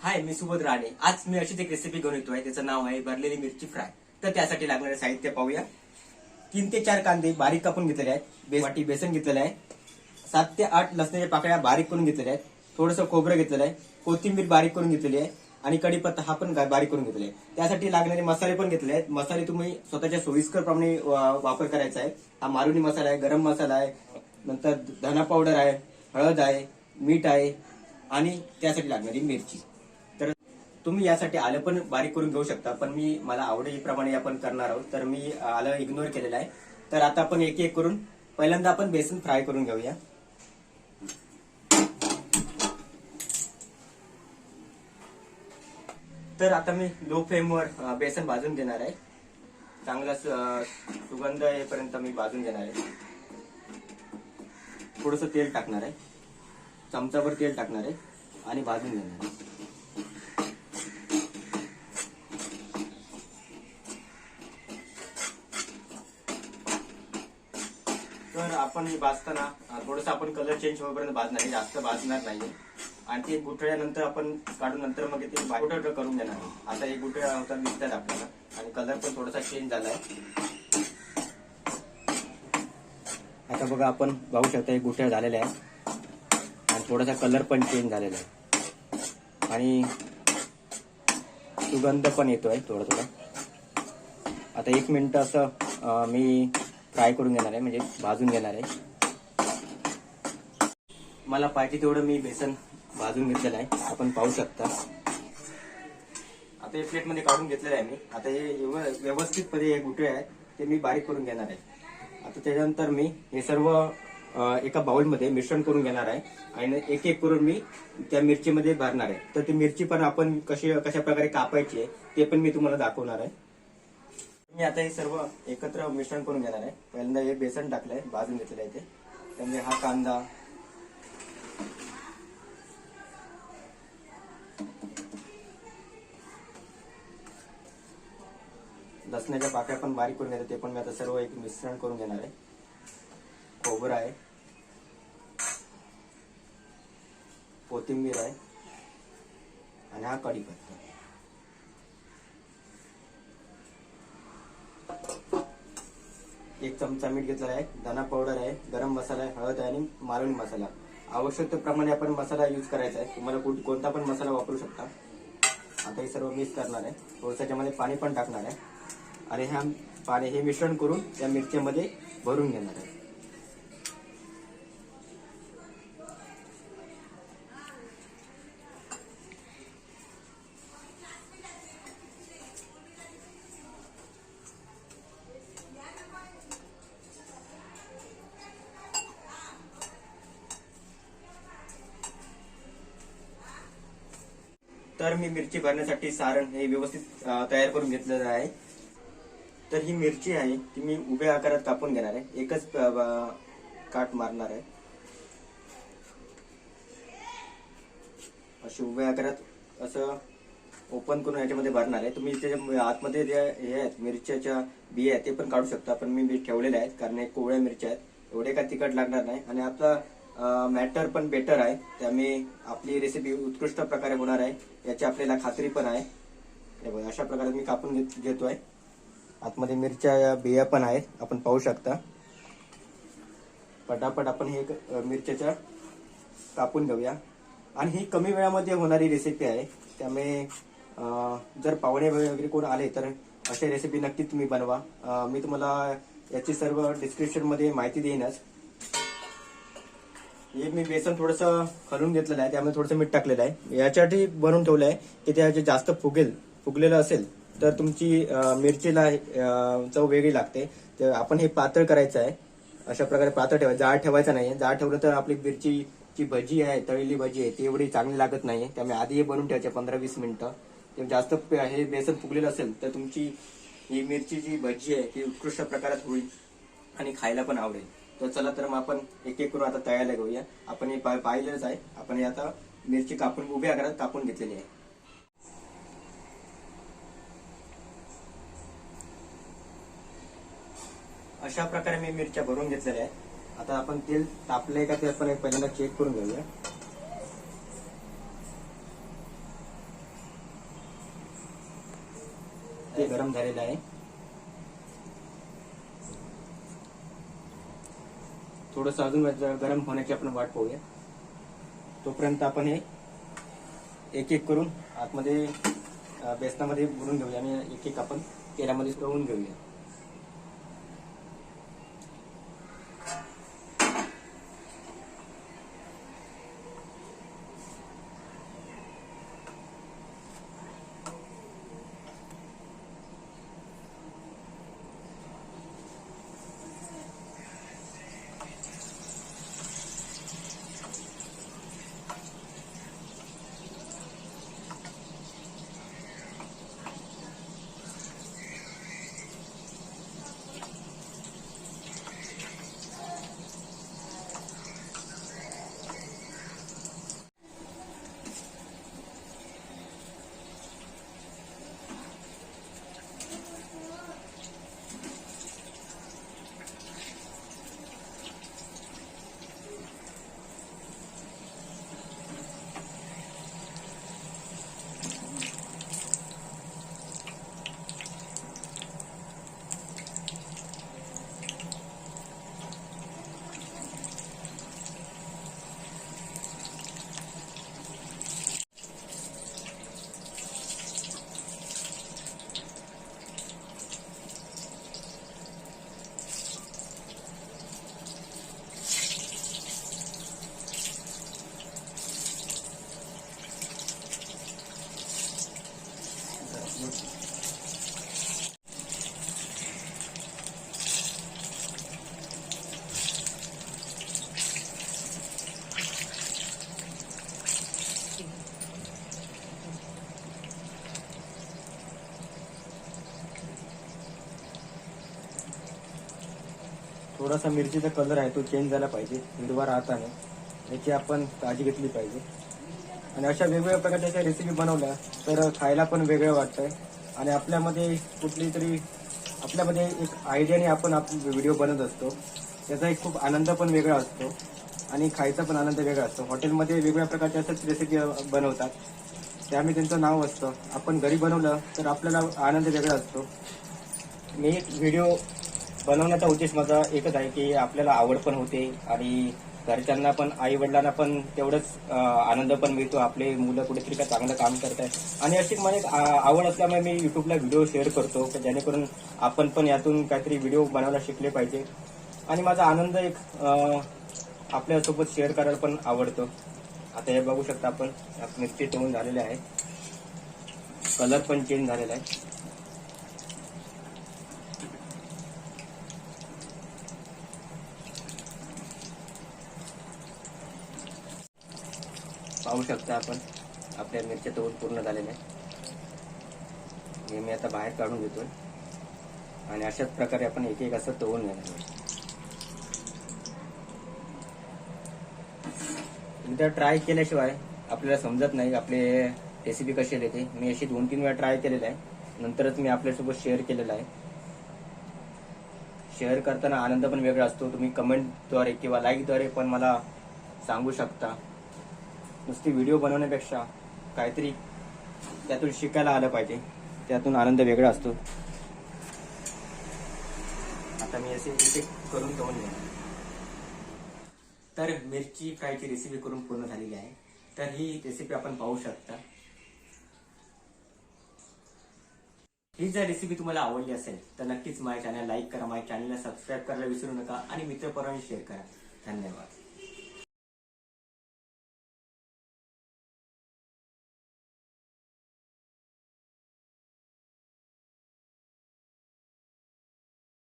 हाय, मी सुबोध राणे. आज मी अशीच एक रेसिपी घेऊन येतोय. त्याचं नाव आहे भरलेली मिरची फ्राय. तर त्यासाठी लागणारे साहित्य पाहूया. 3 ते 4 कांदे बारीक कापून घेतलेले आहेत. वाटी बेसन घेतलेलं आहे. 7 ते 8 लसणाच्या पाकळ्या बारीक करून घेतलेल्या आहेत. थोडंसं खोबरं घेतलेलं आहे. कोथिंबीर बारीक करून घेतलेली आहे आणि कढीपत्ता हा पण बारीक करून घेतलेला आहे. त्यासाठी लागणारे मसाले पण घेतले आहेत. मसाले तुम्ही स्वतःच्या सोयीस्कर प्रमाणे वापर करायचा आहे. हा मालवणी मसाला आहे, गरम मसाला आहे, नंतर धना पावडर आहे, हळद आहे, मीठ आहे आणि त्यासाठी लागणारी मिरची. तर तुम्ही यासाठी आलं पण बारीक करून घेऊ शकता, पण मला आवडीप्रमाणे आपण करणार आहोत, तर मी आलं इग्नोर केलेलं आहे. तर आता आपण एक एक करून पहिल्यांदा आपण बेसन फ्राय करून घेऊया. तर आता मी लो फ्लेमवर बेसन भाजून घेणार आहे. चांगला सुगंध येईपर्यंत मी भाजून घेणार आहे. थोडंसं तेल टाकणार आहे, चमचाभर तेल टाकणार आहे आणि भाजून घेणार आहे. तर आपण भाजताना थोडंसं आपण कलर चेंज होईपर्यंत भाजणार आहे, जास्त भाजणार नाहीये. आणि ते गुठळ्यानंतर आपण काढून नंतर मग ते गुठळ करून घेणार आहे. आता एक गुठळ्या होता दिसतात आपल्याला आणि कलर पण थोडासा चेंज झालाय. आता बघा, आपण पाहू शकता एक गुठळ्या झालेल्या आहे आणि थोडासा कलर पण चेंज झालेला आहे आणि सुगंध पण येतोय थोडा थोडा. आता 1 मिनिट असं मी फ्राय करून घेणार आहे, म्हणजे भाजून घेणार आहे. मला पाहिजे तेवढं मी बेसन भाजून घेतलेलं आहे, आपण पाहू शकता. आता हे प्लेटमध्ये काढून घेतलेलं आहे मी. आता हे व्यवस्थितपणे हे गुठळे आहेत ते मी बारीक करून घेणार आहे. आता त्याच्यानंतर मी हे सर्व एका बाउलमध्ये मिश्रण करून घेणार आहे आणि एक एक करून मी त्या मिरचीमध्ये भरणार आहे. तर ती मिरची पण आपण कशा प्रकारे कापायची आहे ते पण मी तुम्हाला दाखवणार आहे. मी आता हे सर्व एकत्र मिश्रण करून घेणार आहे. पहिल्यांदा हे बेसन टाकलंय, भाजून घेतलेलं आहे ते. त्यामुळे हा कांदा, लसणाच्या पाकळ्या पण बारीक करून घेतात, ते पण मी आता सर्व एक मिश्रण करून घेणार आहे. खोबरं आहे, कोथिंबीर आहे आणि हा कढीपत्ता. एक चमचा मीठ घेतलेला आहे, धना पावडर आहे, गरम मसाला आहे, हळद आहे आणि मालवणी मसाला. आवश्यकतेप्रमाणे आपण मसाला यूज करायचा आहे. तुम्हाला कोणता पण मसाला वापरू शकता. आता हे सर्व मिक्स करणार आहे. थोडंसं त्याच्यामध्ये पाणी पण टाकणार आहे आणि हे मिश्रण करून त्या मिरचीमध्ये भरून घेणार आहे. तर मी मिरची भरण्यासाठी सारण हे व्यवस्थित तयार करून घेतलेलं आहे. तर ही मिरची आहे ती मी उभ्या आकारात कापून घेणार आहे. एकच काट मारणार आहे, अशी उभ्या आकारात असं ओपन करून याच्यामध्ये भरणार आहे. तुम्ही त्याच्या आतमध्ये जे हे आहेत मिरच्याच्या बिया आहेत ते पण काढू शकता, पण मी ठेवलेले आहेत कारण हे कोवळ्या मिरच्या आहेत, एवढे काय तिखट लागणार नाही आणि आपला मॅटर पण बेटर आहे. त्यामुळे आपली रेसिपी उत्कृष्ट प्रकारे होणार आहे याची आपल्याला खात्री पण आहे. हे बघा, अशा प्रकारे मी कापून घेतोय. आतमध्ये मिरच्या बिया पण आहेत, आपण पाहू शकता. पटापट आपण हे मिरच्याच्या कापून घेऊया. आणि ही कमी वेळामध्ये होणारी रेसिपी आहे, त्यामुळे जर पाहुणे वगैरे कोण आले तर अशी रेसिपी नक्कीच तुम्ही बनवा. मी तुम्हाला याची सर्व डिस्क्रिप्शन मध्ये माहिती देईनच. हे मी बेसन थोडंसं खलून घेतलेलं आहे, त्यामुळे थोडंसं मीठ टाकलेलं आहे. याच्यासाठी बनवून ठेवलं आहे की त्या जास्त फुगलेलं असेल तर तुमची मिरचीला चव वेगळी लागते. तर आपण हे पातळ करायचं आहे, अशा प्रकारे पातळ ठेवायचं, जाड ठेवायचं नाही. जाड ठेवलं तर आपली मिरचीची भजी आहे, तळलेली भजी आहे, ती एवढी चांगली लागत नाही. त्यामुळे आधी हे बनवून ठेवायचे 15-20 मिनिटं. ते जास्त हे बेसन फुगलेलं असेल तर तुमची ही मिरचीची भजी आहे ती उत्कृष्ट प्रकारात होईल आणि खायला पण आवडेल. तर चला, तर मग आपण एक एक करून आता तयारीला घेऊया. आपण हे पाहिलेलंच आहे, आपण हे आता मिरची कापून उभ्या आकारात कापून घेतलेली आहे. अशा प्रकारे मी मिरच्या भरून घेतलेल्या आहेत. आता आपण तेल तापलंय का ते आपण पहिल्यांदा चेक करून घेऊया. ते गरम झालेलं आहे. थोडंसं अजून गरम होण्याची आपण वाट पाहूया. तोपर्यंत आपण हे एक एक करून आतमध्ये बेसनामध्ये बुडून घेऊया आणि एक एक आपण तेलामध्ये तळून घेऊया. थोडासा मिरचीचा कलर आहे तो चेंज झाला पाहिजे, हिरवा राहता नाही याची आपण काळजी घेतली पाहिजे. आणि अशा वेगवेगळ्या प्रकारच्या रेसिपी बनवल्या तर खायला पण वेगळं वाटतंय आणि आपल्यामध्ये कुठली तरी आपल्यामध्ये एक आयडियाने आपण व्हिडिओ बनवत असतो, त्याचा एक खूप आनंद पण वेगळा असतो आणि खायचा पण आनंद वेगळा असतो. हॉटेलमध्ये वेगवेगळ्या प्रकारच्या अशाच रेसिपी बनवतात, त्यामुळे त्यांचं नाव असतं. आपण घरी बनवलं तर आपल्याला आनंद वेगळा असतो. मी व्हिडिओ बनवण्याचा उद्देश माझा एकच आहे की आपल्याला आवड पण होते आणि घरच्यांना पण आई वडिलांना पण तेवढंच आनंद पण मिळतो. आपले मुलं कुठेतरी काय चांगलं काम करत आहेत आणि अशीच मला आवड असल्यामुळे मी युट्यूबला व्हिडिओ शेअर करतो जेणेकरून आपण पण यातून काहीतरी व्हिडिओ बनवायला शिकले पाहिजे. आणि माझा आनंद एक आपल्यासोबत शेअर करायला पण आवडतो. आता हे बघू शकता आपण मिरची तळून झालेले आहे, कलर पण चेंज झालेला आहे. पाहू शकता आपण आपल्या मिरच्या तळून पूर्ण झालेल्या आहे. हे मी आता बाहेर काढून घेतोय आणि अशाच प्रकारे आपण एक एक असं तळून घेणार. एकदा ट्राय केल्याशिवाय आपल्याला समजत नाही आपले रेसिपी कशी येते. मी अशी 2-3 वेळा ट्राय केलेला आहे, नंतरच मी आपल्यासोबत शेअर केलेला आहे. शेअर करताना आनंद पण वेगळा असतो. तुम्ही कमेंटद्वारे किंवा लाईकद्वारे पण मला सांगू शकता. नुसती व्हिडिओ बनवण्यापेक्षा काहीतरी त्यातून शिकायला आलं पाहिजे, त्यातून आनंद वेगळा असतो. आता मी असे एक एक करून तळून घेणार. तर मिरची फ्रायची रेसिपी करून पूर्ण झालेली आहे. तर ही रेसिपी आपण पाहू शकता. ही जर रेसिपी तुम्हाला आवडली असेल तर नक्कीच माझ्या चॅनल लाईक करा, माझ्या चॅनलला सबस्क्राईब करायला विसरू नका आणि मित्रपरांनी शेअर करा. धन्यवाद.